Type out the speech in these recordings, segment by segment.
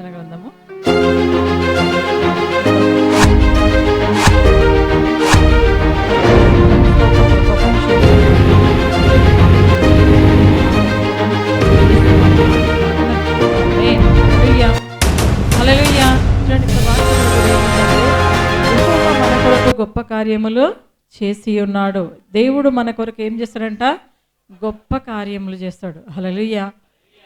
కీర్తన గ్రంథము 'హల్లెలూయా' చూడండి, ఇక్కడ వాక్యం ఏంటంటే, యెహోవా మన కొరకు గొప్ప కార్యములు చేసి ఉన్నాడు. దేవుడు మన కొరకు ఏం చేస్తాడంట? గొప్ప కార్యములు చేస్తాడు. హల్లెలూయా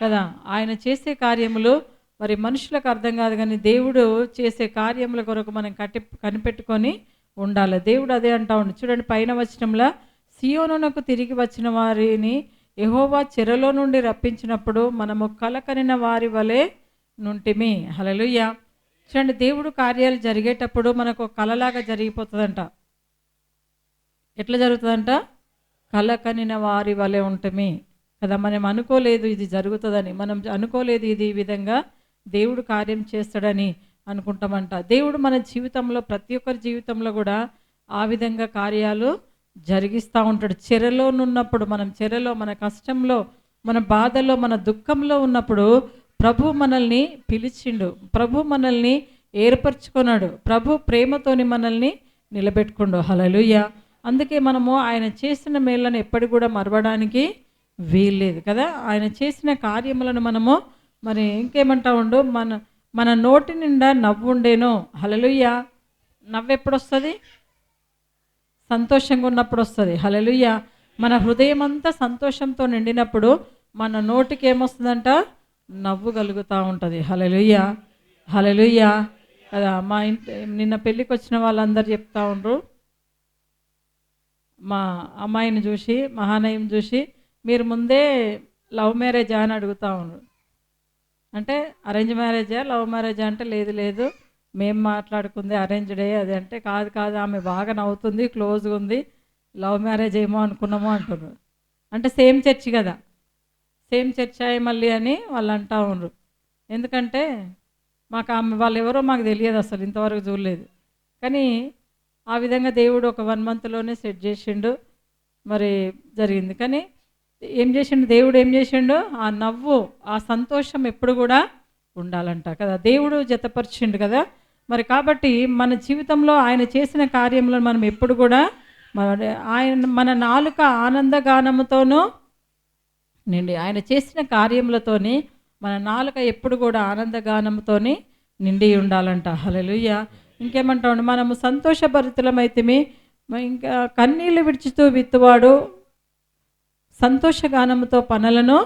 కదా. ఆయన చేసే కార్యములు మరి మనుషులకు అర్థం కాదు, కానీ దేవుడు చేసే కార్యముల కొరకు మనం కనిపెట్టుకొని ఉండాలి. దేవుడు అదే అంటా ఉండు. చూడండి, పైన వచనంలో, సియోనునకు తిరిగి వచ్చిన వారిని యెహోవా చెరలో నుండి రప్పించినప్పుడు మనము కలకనిన వారి వలె నుంటిమి. హల్లెలూయా. చూడండి, దేవుడు కార్యాలు జరిగేటప్పుడు మనకు కలలాగా జరిగిపోతుందంట. ఎట్లా జరుగుతుందంట? కలకనిన వారి వలె ఉంటమి కదా. మనం అనుకోలేదు ఇది జరుగుతుందని, మనం అనుకోలేదు ఇది ఈ విధంగా దేవుడు కార్యం చేస్తాడని అనుకుంటామంట. దేవుడు మన జీవితంలో, ప్రతి ఒక్కరి జీవితంలో కూడా ఆ విధంగా కార్యాలు జరిగిస్తూ ఉంటాడు. చెరలోనున్నప్పుడు, మనం చెరలో, మన కష్టంలో, మన బాధలో, మన దుఃఖంలో ఉన్నప్పుడు ప్రభు మనల్ని పిలిచిండు, ప్రభు మనల్ని ఏర్పరచుకున్నాడు, ప్రభు ప్రేమతోని మనల్ని నిలబెట్టుకుండు. హల్లెలూయా. అందుకే మనము ఆయన చేసిన మేళ్ళను ఎప్పటికి కూడా మరవడానికి వీల్లేదు కదా. ఆయన చేసిన కార్యములను మనము మరి ఇంకేమంటా ఉండు, మన నోటి నిండా నవ్వు ఉండేను. హల్లెలూయా. నవ్వు ఎప్పుడు వస్తుంది? సంతోషంగా ఉన్నప్పుడు వస్తుంది. హల్లెలూయా. మన హృదయం అంతా సంతోషంతో నిండినప్పుడు మన నోటికి ఏమొస్తుందంట? నవ్వు కలుగుతూ ఉంటుంది. హల్లెలూయా, హల్లెలూయా కదా. మా ఇంటి నిన్న పెళ్ళికి వచ్చిన వాళ్ళందరూ చెప్తా ఉండ్రు, మా అమ్మాయిని చూసి, మహానయం చూసి, మీరు ముందే లవ్ మ్యారేజా అని అడుగుతూ ఉన్నారు. అంటే అరేంజ్ మ్యారేజా, లవ్ మ్యారేజా అంటే లేదు లేదు మేము మాట్లాడుకుంది అరేంజ్డే. అది అంటే కాదు కాదు, ఆమె బాగా నవ్వుతుంది, క్లోజ్గా ఉంది, లవ్ మ్యారేజ్ ఏమో అనుకున్నామో అంటున్నారు. అంటే సేమ్ చర్చి కదా, సేమ్ చర్చ్ అయ్యి మళ్ళీ అని వాళ్ళు అంటూ ఉన్నారు. ఎందుకంటే మాకు ఆమె వాళ్ళు ఎవరో మాకు తెలియదు, అసలు ఇంతవరకు చూడలేదు. కానీ ఆ విధంగా దేవుడు ఒక 1 మంత్లోనే సెట్ చేసిండు, మరి జరిగింది. కానీ ఏం చేసిండు దేవుడు? ఏం చేసిండు? ఆ నవ్వు, ఆ సంతోషం ఎప్పుడు కూడా ఉండాలంట కదా. దేవుడు జతపరిచిండు కదా. మరి కాబట్టి మన జీవితంలో ఆయన చేసిన కార్యములను మనం ఎప్పుడు కూడా మన నాలుక ఆనందగానముతోనూ నిండి, ఆయన చేసిన కార్యములతోని మన నాలుక ఎప్పుడు కూడా ఆనందగానంతోని నిండి ఉండాలంట. హల్లెలూయా. ఇంకేమంటామండి, మనము సంతోషభరితులమైతిమి, ఇంకా కన్నీళ్లు విడిచుతూ విత్తువాడు సంతోషగానముతో పనులను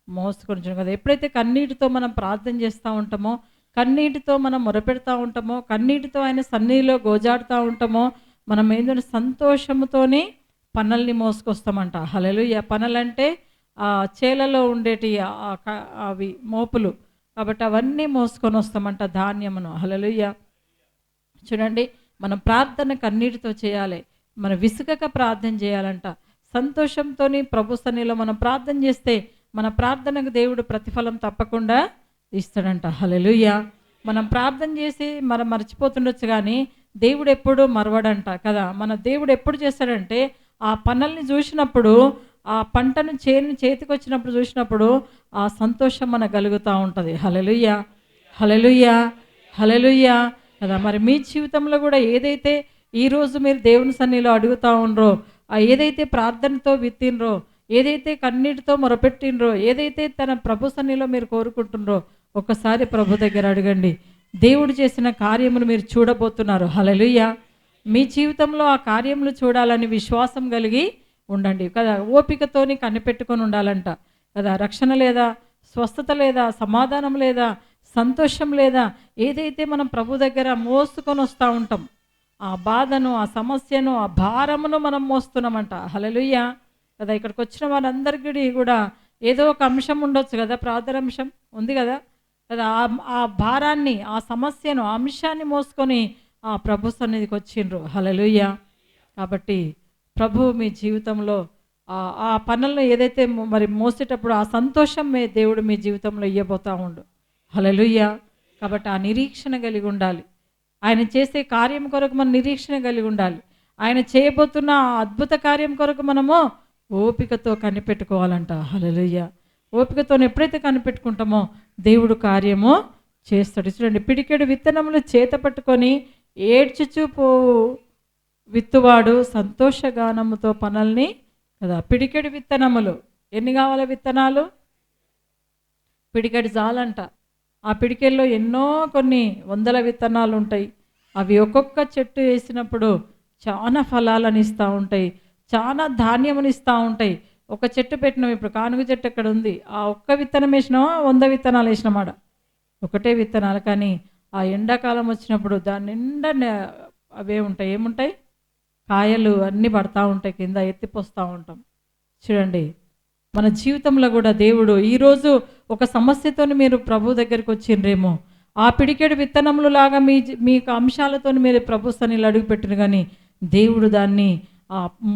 మోసుకొనిచును కదా. ఎప్పుడైతే కన్నీటితో మనం ప్రార్థన చేస్తూ ఉంటామో, కన్నీటితో మనం మొరపెడతా ఉంటామో, కన్నీటితో ఆయన సన్నిధిలో గోజాడుతూ ఉంటామో, మనం ఏంటంటే సంతోషముతోని పనుల్ని మోసుకొస్తామంట. హల్లెలూయా. పనులంటే చేలలో ఉండేటి అవి మోపులు కాబట్టి అవన్నీ మోసుకొని వస్తామంట, ధాన్యమును. హల్లెలూయా. చూడండి, మనం ప్రార్థన కన్నీటితో చేయాలి, మనం విసుగక ప్రార్థన చేయాలంట. సంతోషంతో ప్రభు సన్నిధిలో మనం ప్రార్థన చేస్తే మన ప్రార్థనకు దేవుడు ప్రతిఫలం తప్పకుండా ఇస్తాడంట. హల్లెలూయా. మనం ప్రార్థన చేసి మనం మర్చిపోతుండొచ్చు, కానీ దేవుడు ఎప్పుడు మరవడంట కదా. మన దేవుడు ఎప్పుడు చేస్తాడంటే, ఆ పనుల్ని చూసినప్పుడు, ఆ పంటను చేతికి వచ్చినప్పుడు చూసినప్పుడు ఆ సంతోషం మనకు కలుగుతూ ఉంటుంది. హల్లెలూయా, హల్లెలూయా, హల్లెలూయా కదా. మరి మీ జీవితంలో కూడా ఏదైతే ఈరోజు మీరు దేవుని సన్నిధిలో అడుగుతూ ఉండరో, ఏదైతే ప్రార్థనతో విత్తినరో, ఏదైతే కన్నీటితో మొరపెట్టినరో, ఏదైతే తన ప్రభు సన్నిధిలో మీరు కోరుకుంటున్నారో, ఒక్కసారి ప్రభు దగ్గర అడగండి. దేవుడు చేసిన కార్యములు మీరు చూడబోతున్నారు. హల్లెలూయా. మీ జీవితంలో ఆ కార్యములు చూడాలని విశ్వాసం కలిగి ఉండండి కదా. ఓపికతోని కనిపెట్టుకొని ఉండాలంట కదా. రక్షణ లేదా, స్వస్థత లేదా, సమాధానం లేదా, సంతోషం లేదా, ఏదైతే మనం ప్రభు దగ్గర మోసుకొని వస్తూ ఉంటాం, ఆ బాధను, ఆ సమస్యను, ఆ భారమును మనం మోస్తున్నామంట. హల్లెలూయా కదా. ఇక్కడికి వచ్చిన వాళ్ళందరికీ కూడా ఏదో ఒక అంశం ఉండొచ్చు కదా, ప్రార్థన అంశం ఉంది కదా కదా. ఆ భారాన్ని, ఆ సమస్యను, ఆ అంశాన్ని మోసుకొని ఆ ప్రభు సన్నిధికి వచ్చిండ్రు. హల్లెలూయా. కాబట్టి ప్రభు మీ జీవితంలో ఆ పనులను ఏదైతే మరి మోసేటప్పుడు ఆ సంతోషం దేవుడు మీ జీవితంలో ఇవ్వబోతూ ఉండు. హల్లెలూయా. కాబట్టి ఆ నిరీక్షణ కలిగి ఉండాలి. ఆయన చేసే కార్యం కొరకు మనం నిరీక్షణ కలిగి ఉండాలి. ఆయన చేయబోతున్న ఆ అద్భుత కార్యం కొరకు మనము ఓపికతో కనిపెట్టుకోవాలంట. హల్లెలూయా. ఓపికతో ఎప్పుడైతే కనిపెట్టుకుంటామో దేవుడు కార్యము చేస్తాడు. చూడండి, పిడికెడు విత్తనములు చేత పట్టుకొని ఏడ్చుచూ పోవు విత్తువాడు సంతోషగానముతో పనుల్ని కదా. పిడికెడు విత్తనములు ఎన్ని కావాలి విత్తనాలు? పిడికెడు చాలంట. ఆ పిడికెల్లో ఎన్నో కొన్ని వందల విత్తనాలు ఉంటాయి. అవి ఒక్కొక్క చెట్టు వేసినప్పుడు చాలా ఫలాలను ఇస్తూ ఉంటాయి, చాలా ధాన్యముని ఇస్తూ ఉంటాయి. ఒక చెట్టు పెట్టినాం, ఇప్పుడు కానుగ చెట్టు ఎక్కడ ఉంది, ఆ ఒక్క విత్తనం వేసినామా 100 విత్తనాలు వేసినామాట, ఒకటే విత్తనాలు. కానీ ఆ ఎండాకాలం వచ్చినప్పుడు దాని నిండా అవే ఉంటాయి, ఏముంటాయి, కాయలు అన్నీ పడతా ఉంటాయి, కింద ఎత్తిపోస్తూ ఉంటాం. చూడండి, మన జీవితంలో కూడా దేవుడు ఈరోజు ఒక సమస్యతో మీరు ప్రభు దగ్గరికి వచ్చిండ్రేమో, ఆ పిడికెడు విత్తనములు లాగా మీకు అంశాలతో మీరు ప్రభు సన్నిధిలో అడుగుపెట్టిన, కానీ దేవుడు దాన్ని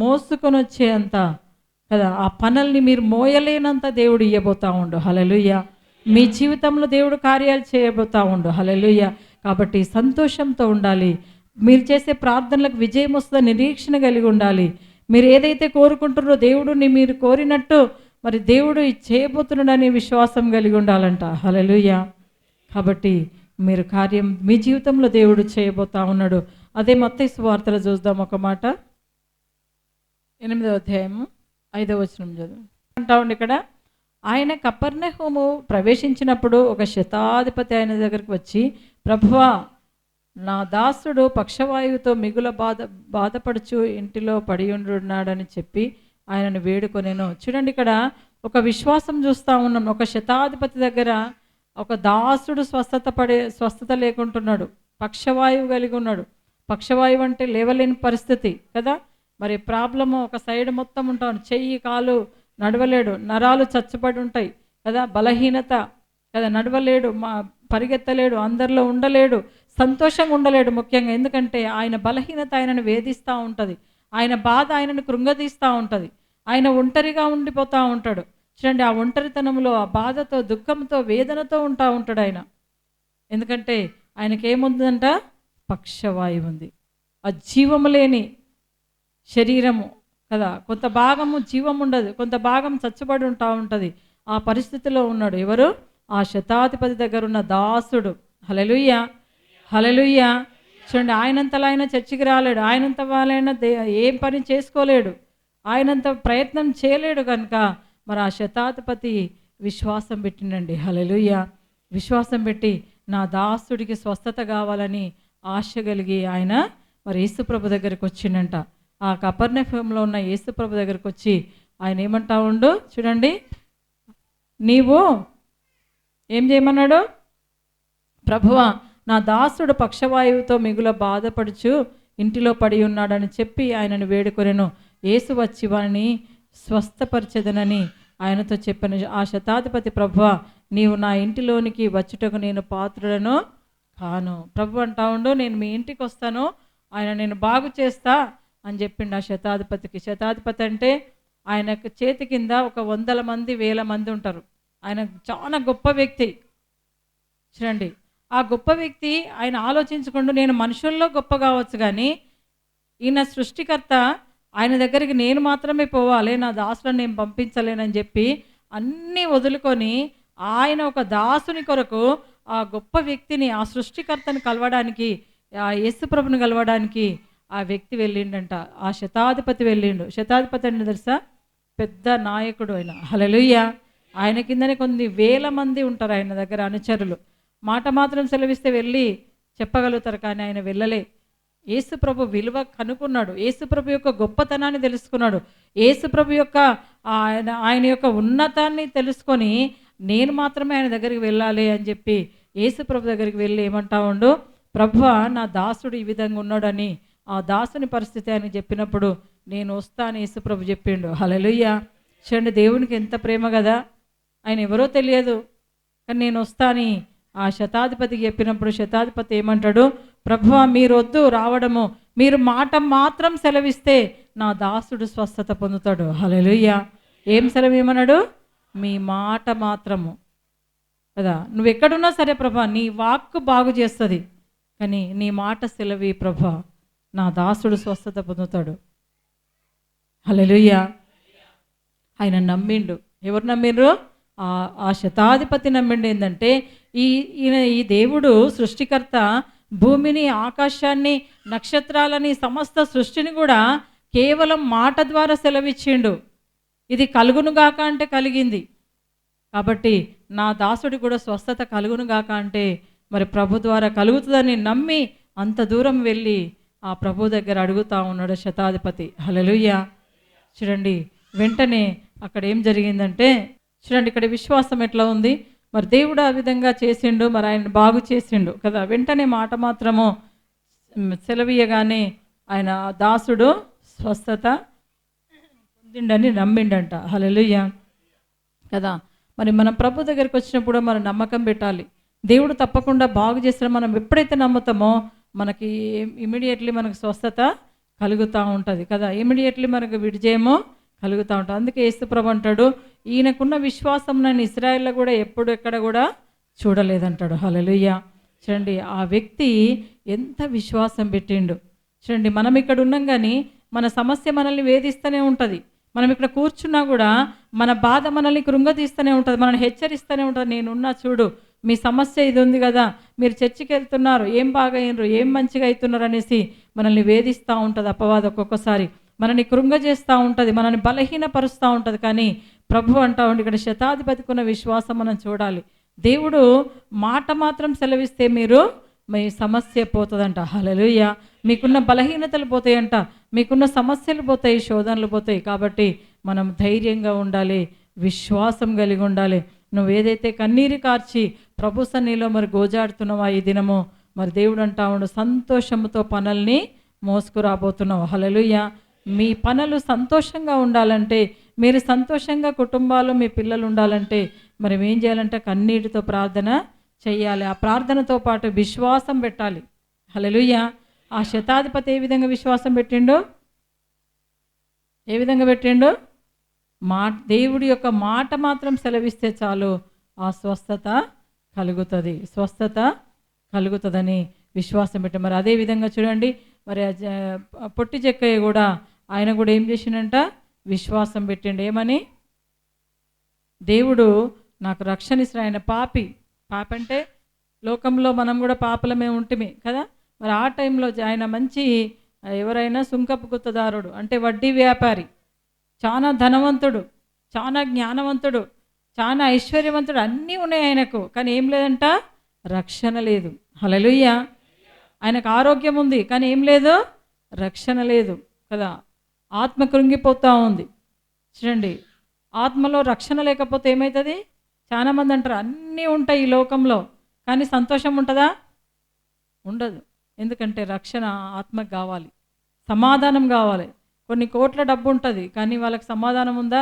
మోసుకొని వచ్చేంత కదా, ఆ పనుల్ని మీరు మోయలేనంత దేవుడు ఇవ్వబోతా ఉండు. హల్లెలూయా. మీ జీవితంలో దేవుడు కార్యాలు చేయబోతా ఉండు. హల్లెలూయా. కాబట్టి సంతోషంతో ఉండాలి. మీరు చేసే ప్రార్థనలకు విజయం వస్తుందని నిరీక్షణ కలిగి ఉండాలి. మీరు ఏదైతే కోరుకుంటున్నారో దేవుడిని మీరు కోరినట్టు మరి దేవుడు చేయబోతున్నాడనే విశ్వాసం కలిగి ఉండాలంట. హల్లెలూయా. కాబట్టి మీరు కార్యం మీ జీవితంలో దేవుడు చేయబోతా ఉన్నాడు. అదే మత్తయి సువార్తలో చూద్దాం ఒక మాట, 8వ అధ్యాయము 5వ వచనం చదువు అంటా ఉండి. ఇక్కడ ఆయన కపెర్నహూము ప్రవేశించినప్పుడు ఒక శతాధిపతి ఆయన దగ్గరికి వచ్చి, ప్రభువా, నా దాసుడు పక్షవాయువుతో మిగుల బాధపడుచు ఇంటిలో పడి ఉండున్నాడని చెప్పి ఆయనను వేడుకొనేను. చూడండి, ఇక్కడ ఒక విశ్వాసం చూస్తూ ఉన్నాం. ఒక శతాధిపతి దగ్గర ఒక దాసుడు స్వస్థత లేకుంటున్నాడు, పక్షవాయువు కలిగి ఉన్నాడు. పక్షవాయువు అంటే లేవలేని పరిస్థితి కదా. మరి ప్రాబ్లము ఒక సైడ్ మొత్తం ఉంటాను, చెయ్యి కాలు నడవలేడు, నరాలు చచ్చుపడి ఉంటాయి కదా, బలహీనత కదా, నడవలేడు, పరిగెత్తలేడు, అందరిలో ఉండలేడు, సంతోషంగా ఉండలేడు. ముఖ్యంగా ఎందుకంటే ఆయన బలహీనత ఆయనను వేధిస్తూ ఉంటుంది, ఆయన బాధ ఆయనను కృంగదీస్తూ ఉంటుంది, ఆయన ఒంటరిగా ఉండిపోతూ ఉంటాడు. చూడండి, ఆ ఒంటరితనంలో ఆ బాధతో దుఃఖంతో వేదనతో ఉంటాడు ఆయన. ఎందుకంటే ఆయనకేముందంట, పక్షవాయువు ఉంది. ఆ జీవము లేని శరీరము కదా, కొంత భాగము జీవం ఉండదు, కొంత భాగం చచ్చుబడి ఉంటుంది. ఆ పరిస్థితిలో ఉన్నాడు ఎవరు? ఆ శతాధిపతి దగ్గర ఉన్న దాసుడు. హల్లెలూయా, హల్లెలూయా. చూడండి, ఆయనంతలా ఆయన చర్చికి రాలేడు, ఆయనంత వాళ్ళైనా ఏం పని చేసుకోలేడు, ఆయనంత ప్రయత్నం చేయలేడు. కనుక మరి ఆ శతాధిపతి విశ్వాసం పెట్టిండండి. హల్లెలూయా. విశ్వాసం పెట్టి నా దాసుడికి స్వస్థత కావాలని ఆశ కలిగి ఆయన మరి యేసుప్రభు దగ్గరికి వచ్చిండంట. ఆ కపెర్నహూములో ఉన్న యేసుప్రభు దగ్గరికి వచ్చి ఆయన ఏమంటా ఉండు, చూడండి, నీవు ఏం చేయమన్నాడు? ప్రభువా, నా దాసుడు పక్షవాయువుతో మిగుల బాధపడుచు ఇంటిలో పడి ఉన్నాడని చెప్పి ఆయనను వేడుకొనెను. యేసు వచ్చి వారిని స్వస్థపరిచెదనని ఆయనతో చెప్పాను. ఆ శతాధిపతి, ప్రభువా, నీవు నా ఇంటిలోనికి వచ్చుటకు నేను పాత్రుడను కాను. ప్రభు అంటా ఉండు, నేను మీ ఇంటికి వస్తాను, ఆయన నేను బాగు చేస్తా అని చెప్పిండు ఆ శతాధిపతికి. శతాధిపతి అంటే ఆయనకు చేతి కింద ఒక 100 మంది 1000 మంది ఉంటారు. ఆయన చాలా గొప్ప వ్యక్తి. చూడండి, ఆ గొప్ప వ్యక్తి ఆయన ఆలోచించకుండా నేను మనుషుల్లో గొప్ప కావచ్చు, కానీ ఈయన సృష్టికర్త, ఆయన దగ్గరికి నేను మాత్రమే పోవాలి, నా దాసులను నేను పంపించలేనని చెప్పి అన్నీ వదులుకొని ఆయన ఒక దాసుని కొరకు ఆ గొప్ప వ్యక్తిని, ఆ సృష్టికర్తని కలవడానికి, ఆ యేసుప్రభుని కలవడానికి ఆ వ్యక్తి వెళ్ళిండంట. ఆ శతాధిపతి వెళ్ళిండు. శతాధిపతి అంటే తెలుసా, పెద్ద నాయకుడు ఆయన. హల్లెలూయా. ఆయన కిందనే కొన్ని 1000 మంది ఉంటారు ఆయన దగ్గర అనుచరులు. మాట మాత్రం సెలవిస్తే వెళ్ళి చెప్పగలుగుతారు, కానీ ఆయన వెళ్ళలే. యేసుప్రభు విలువ కనుక్కున్నాడు, యేసుప్రభు యొక్క గొప్పతనాన్ని తెలుసుకున్నాడు, యేసుప్రభు యొక్క ఆయన యొక్క ఉన్నతాన్ని తెలుసుకొని నేను మాత్రమే ఆయన దగ్గరికి వెళ్ళాలి అని చెప్పి యేసుప్రభు దగ్గరికి వెళ్ళి ఏమంటా ఉండు, ప్రభువా, నా దాసుడు ఈ విధంగా ఉన్నాడని ఆ దాసుని పరిస్థితి అని చెప్పినప్పుడు నేను వస్తాను యేసుప్రభు చెప్పిండు. హల్లెలూయా. చూడండి, దేవునికి ఎంత ప్రేమ కదా. ఆయన ఎవరో తెలియదు, కానీ నేను వస్తాని ఆ శతాధిపతికి చెప్పినప్పుడు శతాధిపతి ఏమంటాడు, ప్రభువా, మీరు వద్దు రావడము, మీరు మాట మాత్రం సెలవిస్తే నా దాసుడు స్వస్థత పొందుతాడు. హల్లెలూయా. ఏం సెలవు ఏమన్నాడు? మీ మాట మాత్రము కదా. నువ్వు ఎక్కడున్నా సరే ప్రభా, నీ వాక్కు బాగు చేస్తుంది, కానీ నీ మాట సెలవి ప్రభా, నా దాసుడు స్వస్థత పొందుతాడు. హల్లెలూయా. ఆయన నమ్మిండు. ఎవరు నమ్మిండ్రు? ఆ శతాధిపతి నమ్మిండు. ఏంటంటే ఈ దేవుడు సృష్టికర్త భూమిని, ఆకాశాన్ని, నక్షత్రాలని, సమస్త సృష్టిని కూడా కేవలం మాట ద్వారా సెలవిచ్చిండు. ఇది కలుగునుగాక అంటే కలిగింది. కాబట్టి నా దాసుడి కూడా స్వస్థత కలుగునుగాక అంటే మరి ప్రభు ద్వారా కలుగుతుందని నమ్మి అంత దూరం వెళ్ళి ఆ ప్రభు దగ్గర అడుగుతా ఉన్నాడు శతాధిపతి. హల్లెలూయా. చూడండి, వెంటనే అక్కడ ఏం జరిగిందంటే, చూడండి ఇక్కడ విశ్వాసం ఎట్లా ఉంది. మరి దేవుడు ఆ విధంగా చేసిండు, మరి ఆయన బాగు చేసిండు కదా. వెంటనే మాట మాత్రము సెలవీయగానే ఆయన దాసుడు స్వస్థత పొందిండని నమ్మిండంట. హల్లెలూయా కదా. మరి మనం ప్రభు దగ్గరికి వచ్చినప్పుడు మనం నమ్మకం పెట్టాలి. దేవుడు తప్పకుండా బాగు చేసిన మనం ఎప్పుడైతే నమ్ముతామో మనకి ఇమీడియట్లీ మనకు స్వస్థత కలుగుతూ ఉంటుంది కదా. ఇమీడియట్లీ మనకు విజయమో కలుగుతూ ఉంటుంది. అందుకే యేసు ప్రభు అంటాడు, ఈయనకున్న విశ్వాసం నేను ఇశ్రాయేల్లో కూడా ఎప్పుడు ఎక్కడ కూడా చూడలేదంటాడు. హల్లెలూయా. చూడండి ఆ వ్యక్తి ఎంత విశ్వాసం పెట్టిండు. చూడండి మనం ఇక్కడ ఉన్నాం కానీ మన సమస్య మనల్ని వేధిస్తూనే ఉంటుంది. మనం ఇక్కడ కూర్చున్నా కూడా మన బాధ మనల్ని కృంగతీస్తూనే ఉంటుంది, మనల్ని హెచ్చరిస్తూనే ఉంటుంది. నేనున్నా చూడు, మీ సమస్య ఇది ఉంది కదా, మీరు చర్చికి వెళ్తున్నారు, ఏం బాగా అయినరు, ఏం మంచిగా అవుతున్నారు అనేసి మనల్ని వేధిస్తూ ఉంటుంది అపవాదం. ఒక్కొక్కసారి మనల్ని కృంగజేస్తూ ఉంటుంది, మనల్ని బలహీనపరుస్తూ ఉంటుంది. కానీ ప్రభు అంటా ఉండి ఇక్కడ శతాధిపతికి ఉన్న విశ్వాసం మనం చూడాలి. దేవుడు మాట మాత్రం సెలవిస్తే మీరు మీ సమస్య పోతుందంట. హల్లెలూయా. మీకున్న బలహీనతలు పోతాయంట, మీకున్న సమస్యలు పోతాయి, శోధనలు పోతాయి. కాబట్టి మనం ధైర్యంగా ఉండాలి, విశ్వాసం కలిగి ఉండాలి. నువ్వు ఏదైతే కన్నీరు కార్చి ప్రభు సన్నిధిలో మరి గోజాడుతున్నావా ఈ దినము, మరి దేవుడు అంటా ఉండు సంతోషంతో పనుల్ని మోసుకురాబోతున్నావు. హల్లెలూయా. మీ పనులు సంతోషంగా ఉండాలంటే, మీరు సంతోషంగా కుటుంబాలు మీ పిల్లలు ఉండాలంటే మరి ఏం చేయాలంటే కన్నీటితో ప్రార్థన చెయ్యాలి. ఆ ప్రార్థనతో పాటు విశ్వాసం పెట్టాలి. హల్లెలూయా. ఆ శతాధిపతి ఏ విధంగా విశ్వాసం పెట్టిండో, ఏ విధంగా పెట్టిండో, దేవుడి యొక్క మాట మాత్రం సెలవిస్తే చాలు ఆ స్వస్థత కలుగుతుంది, స్వస్థత కలుగుతుందని విశ్వాసం పెట్టి. మరి అదే విధంగా చూడండి, మరి పొట్టి చెక్కయ్య కూడా ఆయన కూడా ఏం చేసిండంట, విశ్వాసం పెట్టిండు. ఏమని, దేవుడు నాకు రక్షణ ఇస్తాడు. ఆయన పాపి అంటే లోకంలో మనం కూడా పాపలమే ఉంటిమి కదా. మరి ఆ టైంలో ఆయన మంచి ఎవరైనా సుంకపు గుత్తదారుడు అంటే వడ్డీ వ్యాపారి, చాలా ధనవంతుడు, చాలా జ్ఞానవంతుడు, చాలా ఐశ్వర్యవంతుడు, అన్నీ ఉన్నాయి ఆయనకు. కానీ ఏం లేదంట, రక్షణ లేదు. హల్లెలూయా. ఆయనకు ఆరోగ్యం ఉంది కానీ ఏం లేదు, రక్షణ లేదు కదా. ఆత్మ కృంగిపోతూ ఉంది. చూడండి, ఆత్మలో రక్షణ లేకపోతే ఏమవుతుంది? చాలామంది అంటారు అన్నీ ఉంటాయి ఈ లోకంలో కానీ సంతోషం ఉంటుందా? ఉండదు. ఎందుకంటే రక్షణ ఆత్మకు కావాలి, సమాధానం కావాలి. కొన్ని కోట్ల డబ్బు ఉంటుంది కానీ వాళ్ళకి సమాధానం ఉందా?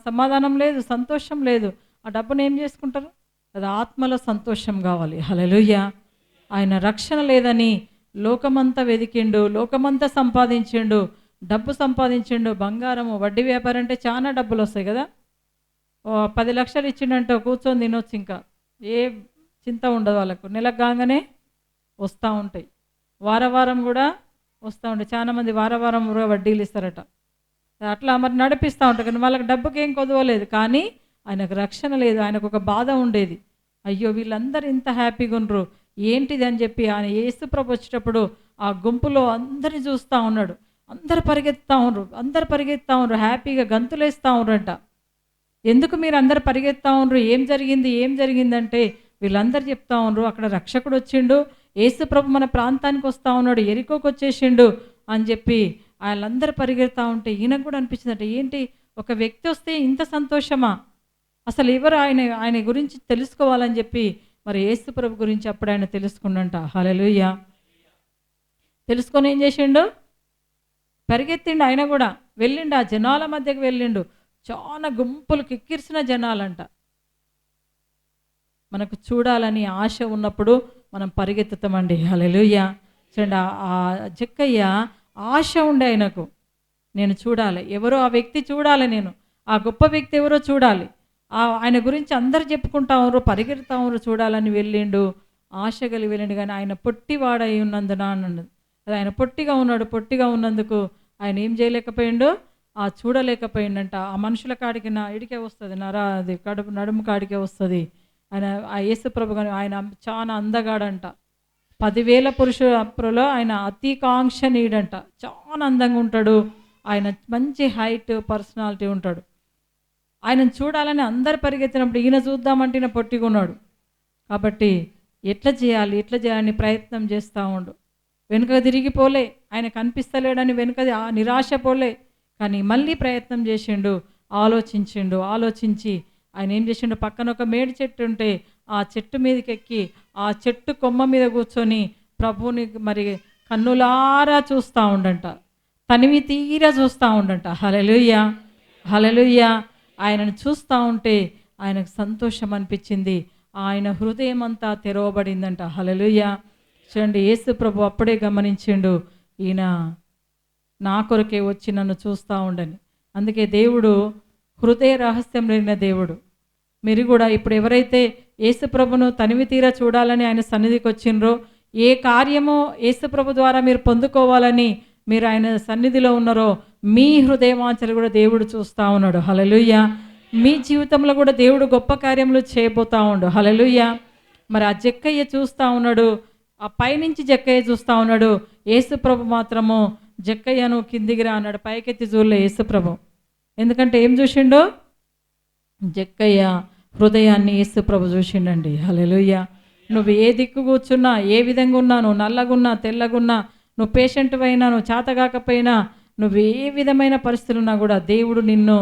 సమాధానం లేదు, సంతోషం లేదు. ఆ డబ్బును ఏం చేసుకుంటారు? అది ఆత్మలో సంతోషం కావాలి. హల్లెలూయా. ఆయన రక్షణ లేదని లోకమంతా వెతికిండు, లోకమంతా సంపాదించిండు, డబ్బు సంపాదించిండు, బంగారము, వడ్డీ వ్యాపారం అంటే చాలా డబ్బులు వస్తాయి కదా. 10 లక్షలు ఇచ్చిండంటే కూర్చొని తినొచ్చు, ఇంకా ఏ చింత ఉండదు వాళ్ళకు. నెలకు కాగానే వస్తూ ఉంటాయి, వారం కూడా వస్తూ ఉంటాయి. చాలామంది వారం వడ్డీలు ఇస్తారట. అట్లా మరి నడిపిస్తూ ఉంటారు కానీ వాళ్ళకి డబ్బుకి ఏం కొదవలేదు. కానీ ఆయనకు రక్షణ లేదు. ఆయనకు ఒక బాధ ఉండేది, అయ్యో వీళ్ళందరూ ఇంత హ్యాపీగా ఉండరు ఏంటిది అని చెప్పి. ఆయన యేసు ప్రభు వచ్చేటప్పుడు ఆ గుంపులో అందరిని చూస్తూ ఉన్నాడు. అందరు పరిగెత్తుతూ ఉన్నారు, హ్యాపీగా గంతులేస్తూ ఉన్నారంట. ఎందుకు మీరు అందరు పరిగెత్తా ఉన్నారు, ఏం జరిగిందంటే వీళ్ళందరూ చెప్తా ఉన్నారు, అక్కడ రక్షకుడు వచ్చిండు, యేసు ప్రభు మన ప్రాంతానికి వస్తూ ఉన్నాడు, ఎరికోకు వచ్చేసిండు అని చెప్పి వాళ్ళందరూ పరిగెడతా ఉంటే ఈయనకు కూడా అనిపించిందంట, ఏంటి ఒక వ్యక్తి వస్తే ఇంత సంతోషమా, అసలు ఎవరు ఆయన గురించి తెలుసుకోవాలని చెప్పి మరి యేసు ప్రభు గురించి అప్పుడు ఆయన తెలుసుకున్నంట. హల్లెలూయా. తెలుసుకొని ఏం చేసిండు, పరిగెత్తిండు. ఆయన కూడా వెళ్ళిండు, ఆ జనాల మధ్యకు వెళ్ళిండు. చాలా గుంపులు కిక్కిరిసిన జనాలంట. మనకు చూడాలని ఆశ ఉన్నప్పుడు మనం పరిగెత్తుతామండి. హల్లెలూయా. చూడండి, ఆ జక్కయ్య ఆశ ఉండే ఆయనకు, నేను చూడాలి, ఎవరో ఆ వ్యక్తి చూడాలి, నేను ఆ గొప్ప వ్యక్తి ఎవరో చూడాలి, ఆయన గురించి అందరు చెప్పుకుంటా ఉన్నారు, పరిగెడతా ఉన్నారు, చూడాలని వెళ్ళిండు, ఆశ కలిగి వెళ్ళిండు. కానీ ఆయన పొట్టివాడై ఉన్నందున అన్నది, అది ఆయన పొట్టిగా ఉన్నందుకు ఆయన ఏం చేయలేకపోయిండు, చూడలేకపోయిండంట. ఆ మనుషుల కాడికి ఇడికే వస్తుంది, అది నడుము కాడికే వస్తుంది. ఆయన ఆ యేసుప్రభు గాని ఆయన చాలా అందగాడంట. 10,000 పురుషులలో ఆయన అతి కాంక్షణీయుడంట. చాలా అందంగా ఉంటాడు. ఆయన మంచి హైట్, పర్సనాలిటీ ఉంటాడు. ఆయనను చూడాలని అందరు పరిగెత్తినప్పుడు ఈయన చూద్దామంటే ఈయన పొట్టిగా ఉన్నాడు. కాబట్టి ఎట్లా చేయాలి అని ప్రయత్నం చేస్తూ ఉండు. వెనుక తిరిగిపోలే, ఆయన కనిపిస్తలేడని వెనుక నిరాశ పోలే, కానీ మళ్ళీ ప్రయత్నం చేసిండు, ఆలోచించి ఆయన ఏం చేసిండు, పక్కన ఒక మేడి చెట్టు ఉంటే ఆ చెట్టు మీదకి ఎక్కి ఆ చెట్టు కొమ్మ మీద కూర్చొని ప్రభువుని మరి కన్నులారా చూస్తూ ఉండంట, తనివి తీరా చూస్తూ ఉండంట. హల్లెలూయా, హల్లెలూయా. ఆయనను చూస్తూ ఉంటే ఆయనకు సంతోషం అనిపించింది, ఆయన హృదయం అంతా తెరవబడిందంట. హల్లెలూయా. చూడండి, యేసు ప్రభు అప్పుడే గమనించిండు, ఈయన నా కొరకే వచ్చి నన్ను చూస్తూ ఉండని. అందుకే దేవుడు హృదయ రహస్యం లేని దేవుడు. మీరు కూడా ఇప్పుడు ఎవరైతే యేసు ప్రభును తనివి తీరా చూడాలని ఆయన సన్నిధికి వచ్చిండ్రో, ఏ కార్యమో యేసు ప్రభు ద్వారా మీరు పొందుకోవాలని మీరు ఆయన సన్నిధిలో ఉన్నారో, మీ హృదయవాంఛలు కూడా దేవుడు చూస్తూ ఉన్నాడు. హల్లెలూయా. మీ జీవితంలో కూడా దేవుడు గొప్ప కార్యములు చేయబోతూ ఉండు. హల్లెలూయా. మరి ఆ జక్కయ్య చూస్తూ ఉన్నాడు, ఆ పైనుంచి జక్కయ్య చూస్తూ ఉన్నాడు. యేసుప్రభు మాత్రము జక్కయ్యను కిందికి రా అన్నాడు, పైకెత్తి చూడలే యేసుప్రభు. ఎందుకంటే ఏం చూసిండు, జక్కయ్య హృదయాన్ని యేసుప్రభు చూసిండండి. హల్లెలూయా. నువ్వు ఏ దిక్కు కూర్చున్నా, ఏ విధంగా ఉన్నా, నువ్వు నల్లగున్నా తెల్లగున్నా, నువ్వు పేషెంట్ అయినా, నువ్వు చేతగాకపోయినా, నువ్వు ఏ విధమైన పరిస్థితులు ఉన్నా కూడా దేవుడు నిన్ను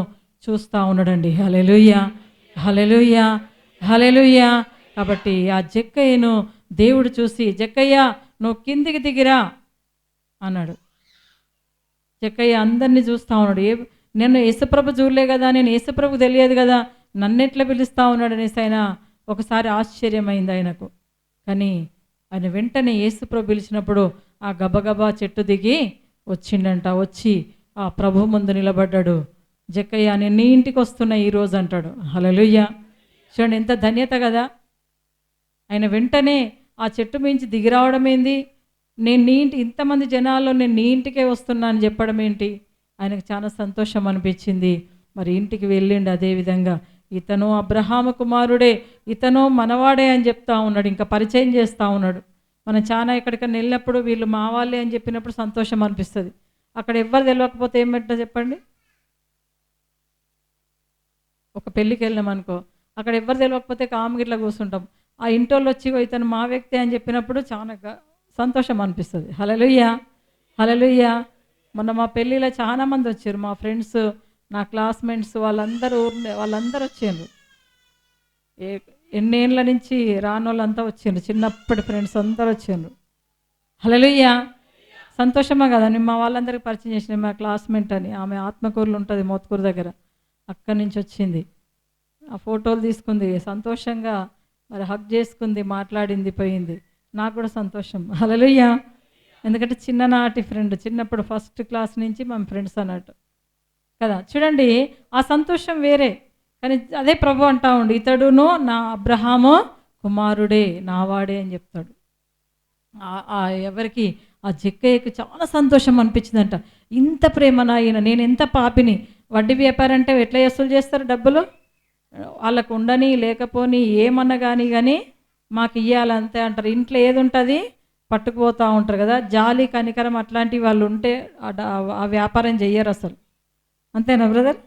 చూస్తూ ఉన్నాడండి. హల్లెలూయా, హల్లెలూయా, హల్లెలూయా. కాబట్టి ఆ జక్కయ్యను దేవుడు చూసి, జక్కయ్య నువ్వు కిందికి దిగిరా అన్నాడు. జక్కయ్య అందరినీ చూస్తూ ఉన్నాడు. నేను యేసుప్రభు చూడలే కదా, నేను యేసుప్రభు తెలియదు కదా, నన్నెట్లా పిలుస్తూ ఉన్నాడు అనేసి ఆయన ఒకసారి ఆశ్చర్యమైంది ఆయనకు. కానీ ఆయన వెంటనే యేసుప్రభు పిలిచినప్పుడు ఆ గబగబా చెట్టు దిగి వచ్చిండంట. వచ్చి ఆ ప్రభు ముందు నిలబడ్డాడు. జక్కయ్య నేను నీ ఇంటికి వస్తున్నా ఈరోజు అంటాడు. హల్లెలూయా. చూడండి ఎంత ధన్యత కదా. ఆయన వెంటనే ఆ చెట్టు మించి దిగి రావడం ఏంది, నేను నీ ఇంటి ఇంతమంది జనాల్లో నేను నీ ఇంటికే వస్తున్నా అని చెప్పడం ఏంటి, ఆయనకు చాలా సంతోషం అనిపించింది. మరి ఇంటికి వెళ్ళిండు. అదేవిధంగా ఇతను అబ్రహాము కుమారుడే, ఇతను మనవాడే అని చెప్తా ఉన్నాడు, ఇంకా పరిచయం చేస్తూ ఉన్నాడు. మనం చాలా ఎక్కడికైనా వెళ్ళినప్పుడు వీళ్ళు మా వాళ్ళే అని చెప్పినప్పుడు సంతోషం అనిపిస్తుంది. అక్కడ ఎవ్వరు తెలియకపోతే ఏం పెట్టా చెప్పండి. ఒక పెళ్ళికి వెళ్ళాం అనుకో, అక్కడ ఎవ్వరు తెలియకపోతే కామగిట్లా కూర్చుంటాం. ఆ ఇంటోళ్ళు వచ్చి ఇతను మా వ్యక్తి అని చెప్పినప్పుడు చాలా సంతోషం అనిపిస్తుంది. హల్లెలూయా, హల్లెలూయా. మొన్న మా పెళ్ళిలో చాలామంది వచ్చారు, మా ఫ్రెండ్స్, నా క్లాస్మేట్స్, వాళ్ళందరూ వచ్చారు. ఎన్నేళ్ళ నుంచి రానోళ్ళంతా వచ్చారు, చిన్నప్పటి ఫ్రెండ్స్ అందరూ వచ్చారు. హల్లెలూయా. సంతోషమా కదా. నేను మా వాళ్ళందరికీ పరిచయం చేసిన మా క్లాస్మేట్ అని, ఆమె ఆత్మకూరులో ఉంటుంది మోత్కూరు దగ్గర, అక్కడి నుంచి వచ్చింది. ఆ ఫోటోలు తీసుకుంది, సంతోషంగా మరి హగ్ చేసుకుంది, మాట్లాడింది, పోయింది. నాకు కూడా సంతోషం. హల్లెలూయా. ఎందుకంటే చిన్ననాటి ఫ్రెండ్, చిన్నప్పుడు ఫస్ట్ క్లాస్ నుంచి మేము ఫ్రెండ్స్ అన్నట్టు కదా. చూడండి ఆ సంతోషం వేరే. కానీ అదే ప్రభు అంటా ఉండి, ఇతడును నా అబ్రహాము కుమారుడే, నావాడే అని చెప్తాడు. ఎవరికి, ఆ జక్కయ్యకు చాలా సంతోషం అనిపించిందంట. ఇంత ప్రేమనా ఈయన, నేను ఎంత పాపిని. వడ్డీ వ్యాపారం అంటే ఎట్లా వసూలు చేస్తారు డబ్బులు, వాళ్ళకు ఉండని లేకపోని ఏమన్నా కానీ మాకు ఇవ్వాలంతే అంటారు. ఇంట్లో ఏది ఉంటుంది పట్టుకుపోతూ ఉంటారు కదా. జాలి కనికరం అట్లాంటివి వాళ్ళు ఉంటే ఆ వ్యాపారం చెయ్యరు అసలు. అంతేనా బ్రదర్?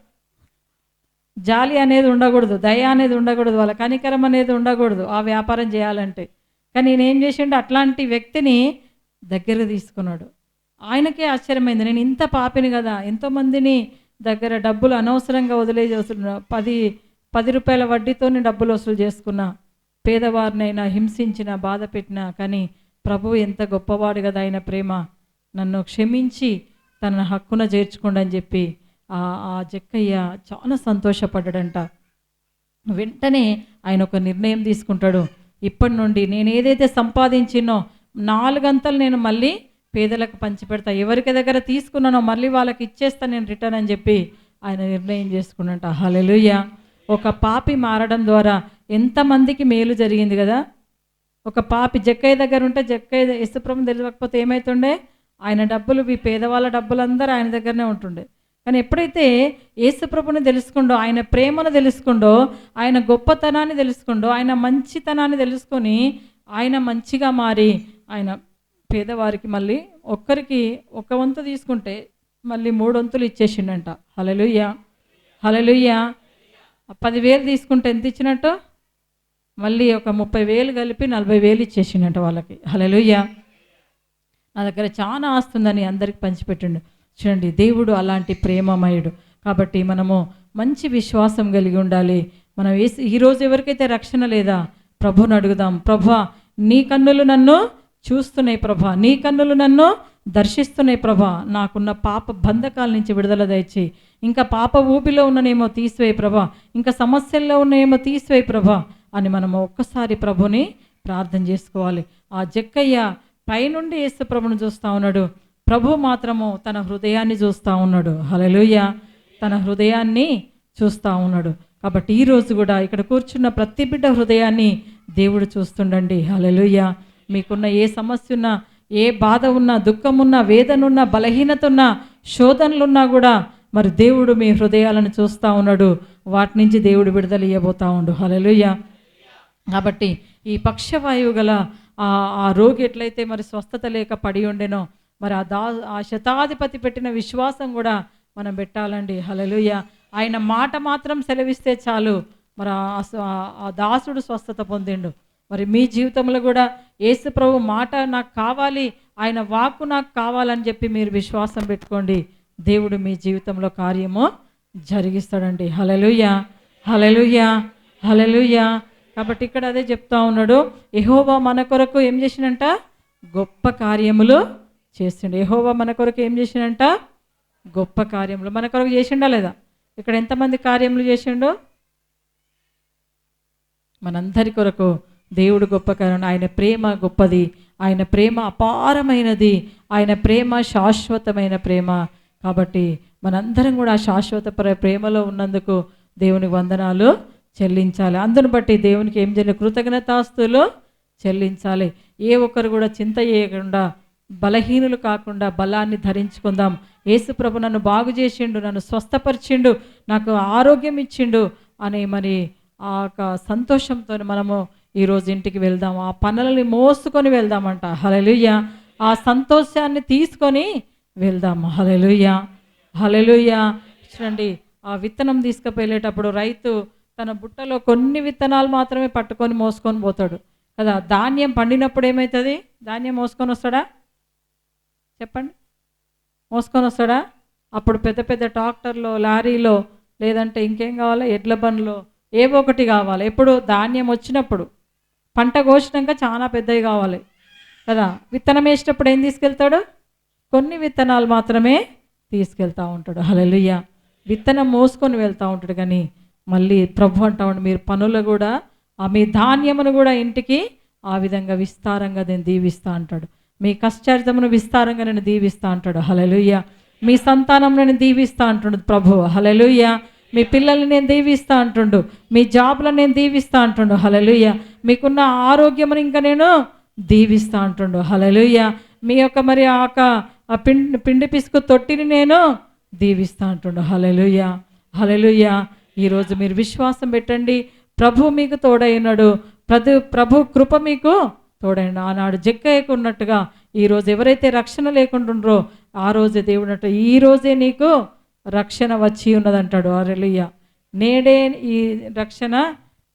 జాలి అనేది ఉండకూడదు, దయ అనేది ఉండకూడదు, వాళ్ళ కనికరం అనేది ఉండకూడదు ఆ వ్యాపారం చేయాలంటే. కానీ నేనేం చేసిండు, అట్లాంటి వ్యక్తిని దగ్గర తీసుకున్నాడు. ఆయనకే ఆశ్చర్యమైంది, నేను ఇంత పాపిని కదా, ఎంతోమందిని దగ్గర డబ్బులు అనవసరంగా వదిలేస్తున్నా, 10 రూపాయల వడ్డీతోనే డబ్బులు వసూలు చేసుకున్నా, పేదవారినైనా హింసించిన, బాధ పెట్టినా, కానీ ప్రభువు ఎంత గొప్పవాడు కదా, ఆయన ప్రేమ నన్ను క్షమించి తన హక్కున చేర్చుకోండి అని చెప్పి ఆ జక్కయ్య చాలా సంతోషపడ్డాడంట. వెంటనే ఆయన ఒక నిర్ణయం తీసుకుంటాడు, ఇప్పటి నుండి నేను ఏదైతే సంపాదించినో 4 అంతలు నేను మళ్ళీ పేదలకు పంచిపెడతా, ఎవరికి దగ్గర తీసుకున్నానో మళ్ళీ వాళ్ళకి ఇచ్చేస్తా నేను రిటర్న్ అని చెప్పి ఆయన నిర్ణయం చేసుకున్నట్ట. హల్లెలూయా. ఒక పాపి మారడం ద్వారా ఎంతమందికి మేలు జరిగింది కదా. ఒక పాపి జక్కయ్య దగ్గర ఉంటే, జక్కయ్య యేసుప్రభుని తెలియకపోతే ఏమవుతుండే, ఆయన డబ్బులు, ఈ పేదవాళ్ళ డబ్బులందరూ ఆయన దగ్గరనే ఉంటుండే. కానీ ఎప్పుడైతే యేసుప్రభుని తెలుసుకుండో, ఆయన ప్రేమను తెలుసుకుండో, ఆయన గొప్పతనాన్ని తెలుసుకుండో, ఆయన మంచితనాన్ని తెలుసుకొని ఆయన మంచిగా మారి ఆయన పేదవారికి మళ్ళీ ఒక్కరికి ఒక వంతు తీసుకుంటే మళ్ళీ 3 వంతులు ఇచ్చేసిండంట. హల్లెలూయా, హల్లెలూయా. 10,000 తీసుకుంటే ఎంత ఇచ్చినట్టు మళ్ళీ ఒక 30,000 కలిపి 40,000 ఇచ్చేసిండంట వాళ్ళకి. హల్లెలూయా. నా దగ్గర చాలా ఆస్తుందని అందరికి పంచిపెట్టిండు. చూడండి, దేవుడు అలాంటి ప్రేమమయుడు. కాబట్టి మనము మంచి విశ్వాసం కలిగి ఉండాలి. మనం ఈరోజు ఎవరికైతే రక్షణ లేదా ప్రభువుని అడుగుదాం. ప్రభా, నీ కన్నులు నన్ను చూస్తున్నాయి ప్రభా, నీ కన్నులు నన్ను దర్శిస్తున్నాయి ప్రభా, నాకున్న పాప బంధకాల నుంచి విడుదల దయచి, ఇంకా పాప ఊపిలో ఉన్ననేమో తీసివేయి ప్రభా, ఇంకా సమస్యల్లో ఉన్నేమో తీసివేయి ప్రభా అని మనము ఒక్కసారి ప్రభుని ప్రార్థన చేసుకోవాలి. ఆ జక్కయ్య పైనుండి యేసు ప్రభుని చూస్తూ ఉన్నాడు, ప్రభు మాత్రము తన హృదయాన్ని చూస్తూ ఉన్నాడు. హల్లెలూయా, తన హృదయాన్ని చూస్తూ ఉన్నాడు. కాబట్టి ఈరోజు కూడా ఇక్కడ కూర్చున్న ప్రతి బిడ్డ హృదయాన్ని దేవుడు చూస్తుండండి. హల్లెలూయా. మీకున్న ఏ సమస్య ఉన్నా, ఏ బాధ ఉన్నా, దుఃఖం ఉన్నా, వేదన ఉన్నా, బలహీనత ఉన్నా, శోధనలున్నా కూడా మరి దేవుడు మీ హృదయాలను చూస్తూ ఉన్నాడు. వాటి నుంచి దేవుడు విడుదల ఇవ్వబోతూ ఉండు. హల్లెలూయా. కాబట్టి ఈ పక్షవాయువు గల ఆ రోగి ఎట్లయితే మరి స్వస్థత లేక పడి ఉండెనో, మరి ఆ శతాధిపతి పెట్టిన విశ్వాసం కూడా మనం పెట్టాలండి. హల్లెలూయా. ఆయన మాట మాత్రం సెలవిస్తే చాలు, మరి ఆ దాసుడు స్వస్థత పొందిండు. మరి మీ జీవితంలో కూడా యేసు ప్రభు మాట నాకు కావాలి, ఆయన వాక్కు నాకు కావాలని చెప్పి మీరు విశ్వాసం పెట్టుకోండి. దేవుడు మీ జీవితంలో కార్యము జరిగిస్తాడండి. హల్లెలూయా, హల్లెలూయా, హల్లెలూయా. కాబట్టి ఇక్కడ అదే చెప్తా ఉన్నాడు, యెహోవా మన కొరకు ఏం చేసినంట? గొప్ప కార్యములు చేసిండు. యెహోవా మన కొరకు ఏం చేసినంట? గొప్ప కార్యములు మన కొరకు చేసిండా లేదా? ఇక్కడ ఎంతమంది కార్యములు చేసిండో? మనందరి కొరకు దేవుడు గొప్ప కార్యం. ఆయన ప్రేమ గొప్పది, ఆయన ప్రేమ అపారమైనది, ఆయన ప్రేమ శాశ్వతమైన ప్రేమ. కాబట్టి మనందరం కూడా శాశ్వత ప్రేమలో ఉన్నందుకు దేవునికి వందనాలు చెల్లించాలి. అందును బట్టి దేవునికి ఏం చేయాలి? కృతజ్ఞతాస్తులు చెల్లించాలి. ఏ ఒక్కరు కూడా చింత చేయకుండా, బలహీనులు కాకుండా బలాన్ని ధరించుకుందాం. యేసు ప్రభు నన్ను బాగు చేసిండు, నన్ను స్వస్థపరిచిండు, నాకు ఆరోగ్యం ఇచ్చిండు అని మరి ఆ యొక్క సంతోషంతో మనము ఈరోజు ఇంటికి వెళ్దాం. ఆ పనులని మోసుకొని వెళ్దామంట. హల్లెలూయా. ఆ సంతోషాన్ని తీసుకొని వెళ్దాం. హల్లెలూయా, హల్లెలూయా. చూడండి, ఆ విత్తనం తీసుకుపోయేటప్పుడు రైతు తన బుట్టలో కొన్ని విత్తనాలు మాత్రమే పట్టుకొని మోసుకొని పోతాడు కదా. ధాన్యం పండినప్పుడు ఏమవుతుంది? ధాన్యం మోసుకొని వస్తాడా? చెప్పండి, మోసుకొని వస్తాడా? అప్పుడు పెద్ద పెద్ద ట్రాక్టర్లో, లారీలో, లేదంటే ఇంకేం కావాలో ఎడ్ల బండ్లో ఏవో ఒకటి కావాలి. ఎప్పుడు? ధాన్యం వచ్చినప్పుడు. పంట కోసినాక చాలా పెద్దవి కావాలి కదా. విత్తనం వేసేటప్పుడు ఏం తీసుకెళ్తాడు? కొన్ని విత్తనాలు మాత్రమే తీసుకెళ్తూ ఉంటాడు. హల్లెలూయా. విత్తనం మోసుకొని వెళ్తూ ఉంటాడు. కానీ మళ్ళీ ప్రభు అంటా ఉండి, మీరు పనులు కూడా మీ ధాన్యమును కూడా ఇంటికి ఆ విధంగా విస్తారంగా నేను దీవిస్తా అంటాడు. మీ కష్టార్జమును విస్తారంగా నేను దీవిస్తా అంటాడు. హల్లెలూయా. మీ సంతానం నేను దీవిస్తా అంటుండు ప్రభు. హల్లెలూయా. మీ పిల్లల్ని నేను దీవిస్తా అంటుండు, మీ జాబ్లను నేను దీవిస్తా అంటుండు. హల్లెలూయా. మీకున్న ఆరోగ్యమును ఇంకా నేను దీవిస్తా అంటుండు. హల్లెలూయా. మీ యొక్క మరి ఆ పిండి పిసుకు తొట్టిని నేను దీవిస్తా అంటుండు. హల్లెలూయా, హల్లెలూయా. ఈరోజు మీరు విశ్వాసం పెట్టండి, ప్రభు మీకు తోడైనాడు, ప్రభు కృప మీకు తోడైన. ఆనాడు జక్కయ్యకు ఉన్నట్టుగా ఈరోజు ఎవరైతే రక్షణ లేకుంటుండ్రో ఆ రోజే దేవుడు అంట, ఈ రోజే నీకు రక్షణ వచ్చి ఉన్నదంటాడు. హల్లెలూయా. నేడే ఈ రక్షణ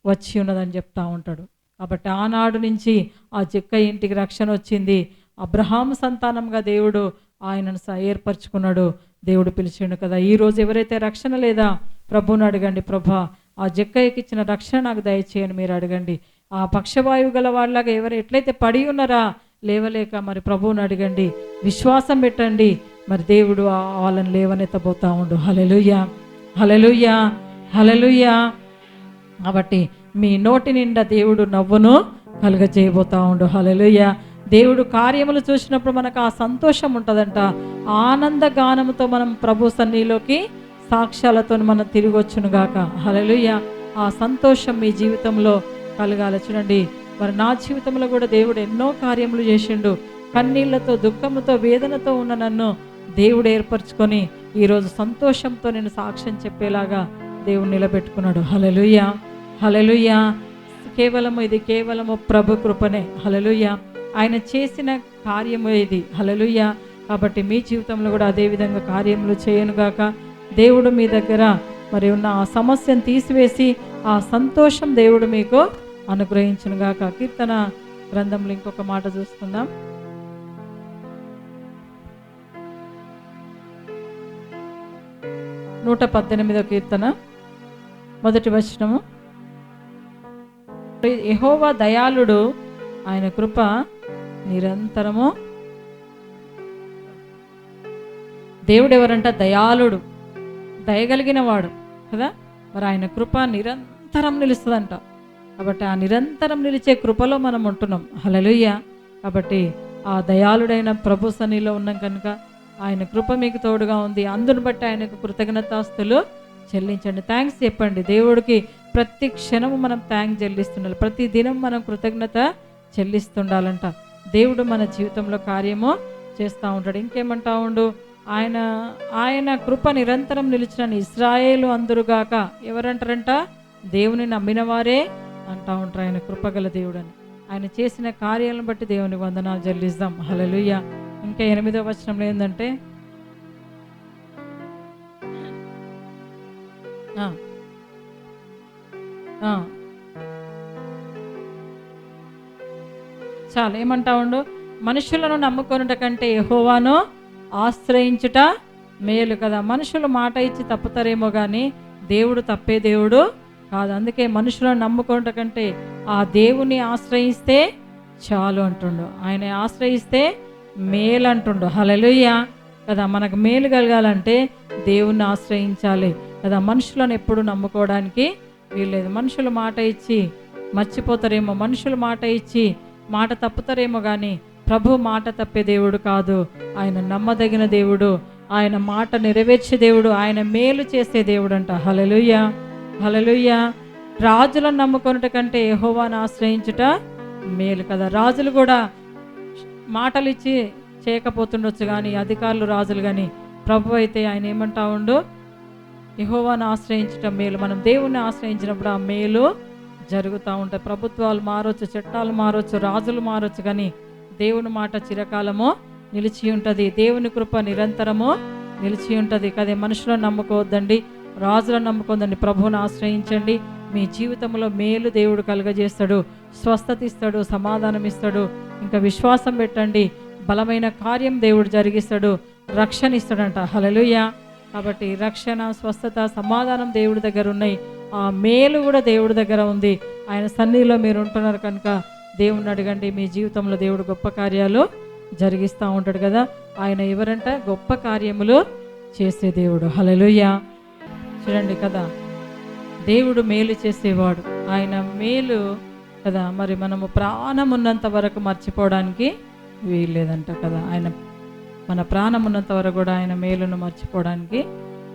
వచ్చి ఉన్నదని చెప్తా ఉంటాడు. కాబట్టి ఆనాడు నుంచి ఆ జక్కయ్య ఇంటికి రక్షణ వచ్చింది. అబ్రహాము సంతానంగా దేవుడు ఆయనను ఏర్పరచుకున్నాడు. దేవుడు పిలిచిండు కదా. ఈరోజు ఎవరైతే రక్షణ లేదా ప్రభువుని అడగండి, ప్రభా ఆ జక్కయ్యకి ఇచ్చిన రక్షణ నాకు దయచేయని మీరు అడగండి. ఆ పక్షవాయువు గల వాళ్ళగా ఎవరు ఎట్లయితే పడి ఉన్నారా లేవలేక మరి ప్రభువుని అడగండి, విశ్వాసం పెట్టండి, మరి దేవుడు వాళ్ళని లేవనెత్తబోతా ఉండు. హల్లెలూయా, హల్లెలూయా, హల్లెలూయా. కాబట్టి మీ నోటి నిండా దేవుడు నవ్వును కలుగజేయబోతా ఉండు. హల్లెలూయా. దేవుడు కార్యములు చూసినప్పుడు మనకు ఆ సంతోషం ఉంటుందంట. ఆనంద గానముతో మనం ప్రభు సన్నిధిలోకి సాక్ష్యాలతో మనం తిరిగి వచ్చునుగాక. హల్లెలూయా. ఆ సంతోషం మీ జీవితంలో కలగాలి. చూడండి, మరి నా జీవితంలో కూడా దేవుడు ఎన్నో కార్యములు చేసిండు. కన్నీళ్లతో, దుఃఖముతో, వేదనతో ఉన్న నన్ను దేవుడు ఏర్పరచుకొని ఈరోజు సంతోషంతో నేను సాక్ష్యం చెప్పేలాగా దేవుడు నిలబెట్టుకున్నాడు. హల్లెలూయా, హల్లెలూయా. ఇది కేవలము ప్రభు కృపనే. హల్లెలూయా. ఆయన చేసిన కార్యము ఇది. హల్లెలూయా. కాబట్టి మీ జీవితంలో కూడా అదేవిధంగా కార్యములు చేయనుగాక. దేవుడు మీ దగ్గర మరి ఉన్న ఆ సమస్యను తీసివేసి ఆ సంతోషం దేవుడు మీకు అనుగ్రహించునుగాక. కీర్తన గ్రంథంలో ఇంకొక మాట చూసుకుందాం. 118వ కీర్తన 1వ వచనము. యెహోవా దయాళుడు, ఆయన కృప నిరంతరము. దేవుడు ఎవరంట? దయాళుడు, దయగలిగిన వాడు కదా. మరి ఆయన కృప నిరంతరం నిలుస్తుందంట. కాబట్టి ఆ నిరంతరం నిలిచే కృపలో మనం ఉంటున్నాం. హల్లెలూయా. కాబట్టి ఆ దయాళుడైన ప్రభు సన్నిధిలో ఉన్నాం కనుక ఆయన కృప మీకు తోడుగా ఉంది. అందును బట్టి ఆయనకు కృతజ్ఞతాస్తులు చెల్లించండి. థ్యాంక్స్ చెప్పండి దేవుడికి. ప్రతి క్షణము మనం థ్యాంక్స్ చెల్లిస్తుండాలి. ప్రతి దినం మనం కృతజ్ఞత చెల్లిస్తుండాలంట. దేవుడు మన జీవితంలో కార్యము చేస్తూ ఉంటాడు. ఇంకేమంటా ఉండు, ఆయన కృప నిరంతరం నిలిచిన ఇశ్రాయేలు అందురుగాక. ఎవరంటారంట? దేవుని నమ్మిన వారే అంటా ఉంటారు ఆయన కృపగల దేవుడని. ఆయన చేసిన కార్యాలను బట్టి దేవునికి వందనాలు చెల్లిస్తాం. హల్లెలూయా. ఇంకా 8వ వచనంలో ఏంటంటే, చాలా ఏమంటా ఉండు, మనుషులను నమ్ముకొనుట కంటే యెహోవాను ఆశ్రయించుట మేలు కదా. మనుషులు మాట ఇచ్చి తప్పుతారేమో కానీ దేవుడు తప్పే దేవుడు కాదు. అందుకే మనుషులను నమ్ముకొనుట కంటే ఆ దేవుని ఆశ్రయిస్తే చాలు అంటుండు. ఆయన ఆశ్రయిస్తే మేలు అంటుండు. హల్లెలూయా కదా. మనకు మేలు కలగాలంటే దేవుణ్ణి ఆశ్రయించాలి కదా. మనుషులను ఎప్పుడు నమ్ముకోవడానికి వీల్లేదు. మనుషులు మాట ఇచ్చి మర్చిపోతారేమో, మనుషులు మాట ఇచ్చి మాట తప్పుతారేమో కానీ ప్రభు మాట తప్పే దేవుడు కాదు. ఆయన నమ్మదగిన దేవుడు, ఆయన మాట నెరవేర్చే దేవుడు, ఆయన మేలు చేసే దేవుడు అంట. హల్లెలూయా, హల్లెలూయా. రాజులను నమ్ముకొనుట కంటే యెహోవాను ఆశ్రయించుట మేలు కదా. రాజులు కూడా మాటలు ఇచ్చి చేయకపోతుండొచ్చు కానీ, అధికారులు రాజులు కానీ, ప్రభు అయితే ఆయన ఏమంటా ఉండు, యెహోవాను ఆశ్రయించటం మేలు. మనం దేవుణ్ణి ఆశ్రయించినప్పుడు ఆ మేలు జరుగుతూ ఉంటాయి. ప్రభుత్వాలు మారొచ్చు, చట్టాలు మారొచ్చు, రాజులు మారొచ్చు కానీ దేవుని మాట చిరకాలము నిలిచి ఉంటుంది. దేవుని కృప నిరంతరము నిలిచి ఉంటుంది కదే. మనుషులను నమ్ముకోవద్దండి, రాజులను నమ్ముకోవద్దండి, ప్రభువుని ఆశ్రయించండి. మీ జీవితంలో మేలు దేవుడు కలుగజేస్తాడు, స్వస్థత ఇస్తాడు, సమాధానం ఇస్తాడు. ఇంకా విశ్వాసం పెట్టండి, బలమైన కార్యం దేవుడు జరిగిస్తాడు, రక్షణ ఇస్తాడంట. హల్లెలూయా. కాబట్టి రక్షణ, స్వస్థత, సమాధానం దేవుడి దగ్గర ఉన్నాయి. ఆ మేలు కూడా దేవుడి దగ్గర ఉంది. ఆయన సన్నిధిలో మీరు ఉంటున్నారు కనుక దేవుణ్ణి అడగండి. మీ జీవితంలో దేవుడు గొప్ప కార్యాలు జరిగిస్తూ ఉంటాడు కదా. ఆయన ఎవరంట? గొప్ప కార్యములు చేసే దేవుడు. హల్లెలూయా. చూడండి కదా, దేవుడు మేలు చేసేవాడు. ఆయన మేలు కదా. మరి మనము ప్రాణం ఉన్నంత వరకు మర్చిపోవడానికి వీల్లేదంట కదా. ఆయన మన ప్రాణం ఉన్నంత వరకు కూడా ఆయన మేలును మర్చిపోవడానికి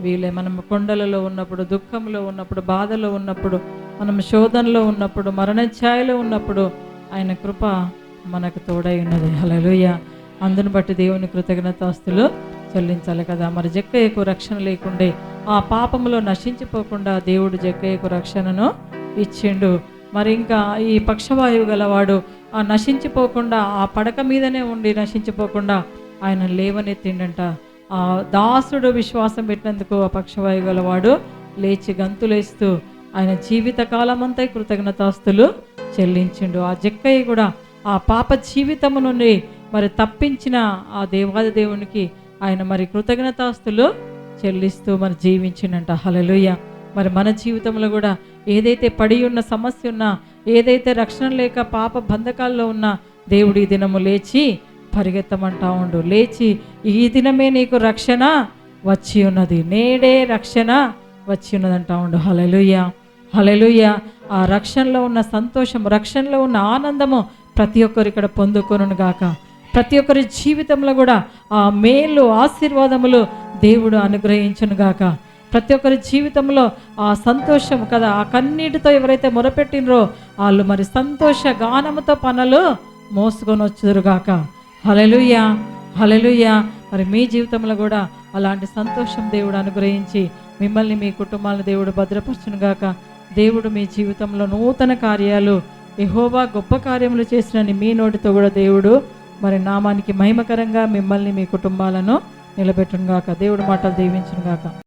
వీలే. మనము కొండలలో ఉన్నప్పుడు, దుఃఖంలో ఉన్నప్పుడు, బాధలో ఉన్నప్పుడు, మనం శోధనలో ఉన్నప్పుడు, మరణఛాయలో ఉన్నప్పుడు ఆయన కృప మనకు తోడై ఉన్నది. హల్లెలూయా. అందును బట్టి దేవుని కృతజ్ఞతాస్తులు చెల్లించాలి కదా. మరి జక్కయ్యకు రక్షణ లేకుండే, ఆ పాపములో నశించిపోకుండా దేవుడు జక్కయ్యకు రక్షణను ఇచ్చిండు. మరి ఇంకా ఈ పక్షవాయువు గలవాడు ఆ నశించిపోకుండా, ఆ పడక మీదనే ఉండి నశించిపోకుండా ఆయన లేవనెత్తిండంట. ఆ దాసుడు విశ్వాసం పెట్టినందుకు ఆ పక్షవాయువు గలవాడు లేచి గంతులేస్తూ ఆయన జీవితకాలం అంతా కృతజ్ఞతాస్తులు చెల్లించిండు. ఆ జక్కయ్య కూడా ఆ పాప జీవితము నుండి మరి తప్పించిన ఆ దేవాది దేవునికి ఆయన మరి కృతజ్ఞతాస్తులు చెల్లిస్తూ మరి జీవించిండంట. హల్లెలూయా. మరి మన జీవితంలో కూడా ఏదైతే పడి ఉన్న సమస్య ఉన్నా, ఏదైతే రక్షణ లేక పాప బంధకాల్లో ఉన్నా దేవుడు ఈ దినము లేచి పరిగెత్తమంటా ఉండు. లేచి ఈ దినమే నీకు రక్షణ వచ్చి ఉన్నది, నేడే రక్షణ వచ్చి ఉన్నదంటా ఉండు. హల్లెలూయా, హల్లెలూయా. ఆ రక్షణలో ఉన్న సంతోషం, రక్షణలో ఉన్న ఆనందము ప్రతి ఒక్కరు ఇక్కడ పొందుకొనును గాక. ప్రతి ఒక్కరి జీవితంలో కూడా ఆ మేలు, ఆశీర్వాదములు దేవుడు అనుగ్రహించును గాక. ప్రతి ఒక్కరి జీవితంలో ఆ సంతోషం కదా, ఆ కన్నీటితో ఎవరైతే మొరపెట్టినరో వాళ్ళు మరి సంతోష గానముతో పనులు మోసుకొని వచ్చుదురుగాక. హల్లెలూయా, హల్లెలూయా. మరి మీ జీవితంలో కూడా అలాంటి సంతోషం దేవుడు అనుగ్రహించి మిమ్మల్ని మీ కుటుంబాలను దేవుడు భద్రపరచునుగాక. దేవుడు మీ జీవితంలో నూతన కార్యాలు, యెహోవా గొప్ప కార్యములు చేసినని మీ నోటితో కూడా దేవుడు మరి నామానికి మహిమకరంగా మిమ్మల్ని మీ కుటుంబాలను నిలబెట్టునుగాక. దేవుడు మాటలు దీవించునుగాక.